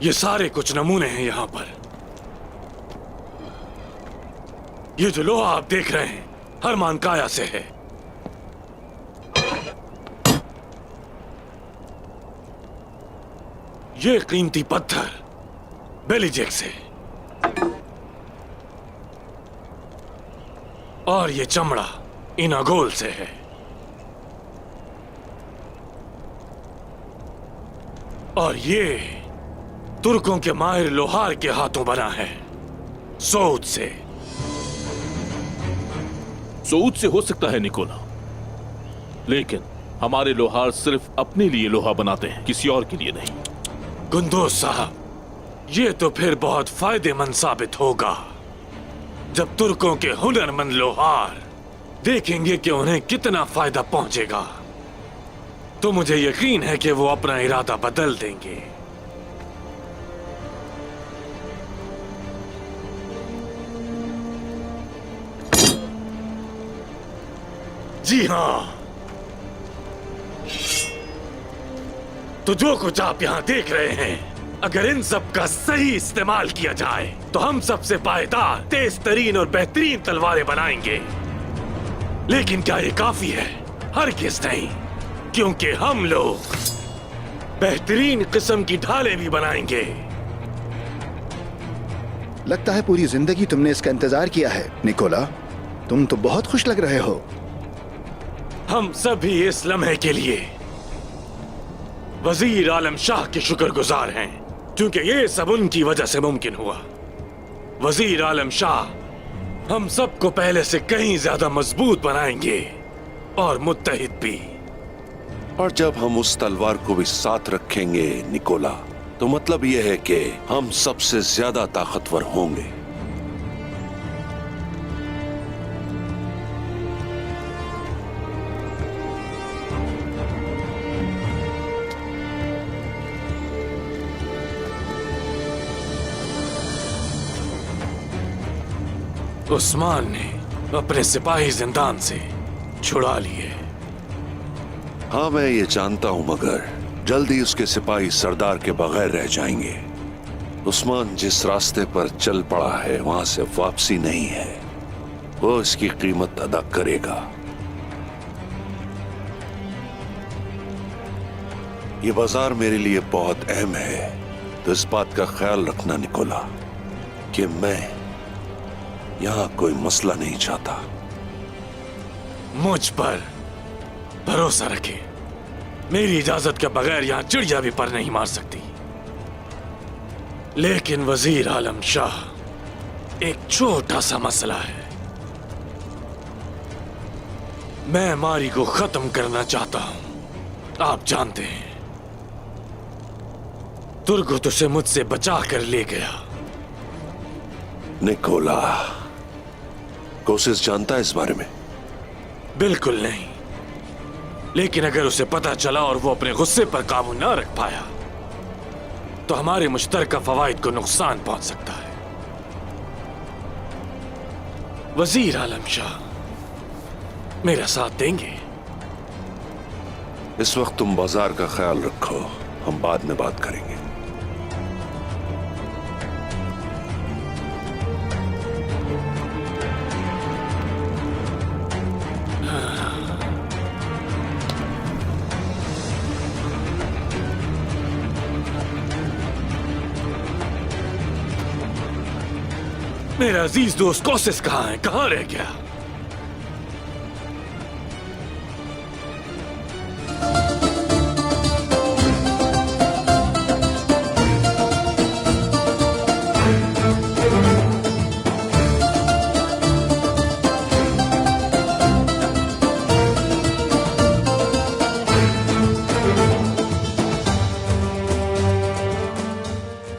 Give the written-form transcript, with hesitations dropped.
ये सारे कुछ नमूने हैं यहां पर। ये जो लोहा आप देख रहे हैं हरमान काया से है। ये कीमती पत्थर बेलीजेक से, और ये चमड़ा इनागोल से है। और ये तुर्कों के माहिर लोहार के हाथों बना है, सऊद से। सऊद से हो सकता है निकोला, लेकिन हमारे लोहार सिर्फ अपने लिए लोहा बनाते हैं, किसी और के लिए नहीं। गुंदोज साहब, ये तो फिर बहुत फायदेमंद साबित होगा जब तुर्कों के हुनरमंद लोहार देखेंगे कि उन्हें कितना फायदा पहुंचेगा। तो मुझे यकीन है कि वो अपना इरादा बदल देंगे। जी हां, तो जो कुछ आप यहां देख रहे हैं, अगर इन सब का सही इस्तेमाल किया जाए तो हम सबसे पायदार, तेज तरीन और बेहतरीन तलवारें बनाएंगे। लेकिन क्या ये काफी है? हरगिज़ नहीं, क्योंकि हम लोग बेहतरीन किस्म की ढालें भी बनाएंगे। लगता है पूरी जिंदगी तुमने इसका इंतजार किया है निकोला। तुम तो बहुत खुश लग रहे हो। हम सभी इस लम्हे के लिए वजीर आलम शाह के शुक्रगुजार हैं, क्योंकि ये सब उनकी वजह से मुमकिन हुआ। वजीर आलम शाह हम सबको पहले से कहीं ज्यादा मजबूत बनाएंगे और मुत्तहिद भी। और जब हम उस तलवार को भी साथ रखेंगे निकोला, तो मतलब यह है कि हम सबसे ज्यादा ताकतवर होंगे। उस्मान ने अपने सिपाही जिंदान से छुड़ा लिए। हाँ, मैं ये जानता हूं, मगर जल्दी उसके सिपाही सरदार के बगैर रह जाएंगे। उस्मान जिस रास्ते पर चल पड़ा है वहां से वापसी नहीं है। वो इसकी कीमत अदा करेगा। ये बाजार मेरे लिए बहुत अहम है, तो इस बात का ख्याल रखना निकोला कि मैं यहां कोई मसला नहीं चाहता। मुझ पर भरोसा रखें, मेरी इजाजत के बगैर यहां चिड़िया भी पर नहीं मार सकती। लेकिन वजीर आलम शाह, एक छोटा सा मसला है। मैं मारी को खत्म करना चाहता हूं। आप जानते हैं, तुर्गुत उसे मुझसे बचा कर ले गया। निकोला, कोशिश जानता है इस बारे में? बिल्कुल नहीं, लेकिन अगर उसे पता चला और वो अपने गुस्से पर काबू ना रख पाया तो हमारे मुश्तरका फवाइद को नुकसान पहुंच सकता है। वजीर आलम शाह मेरा साथ देंगे? इस वक्त तुम बाजार का ख्याल रखो, हम बाद में बात करेंगे। मेरा अजीज दोस्त कौसिस कहाँ है? कहाँ रह गया?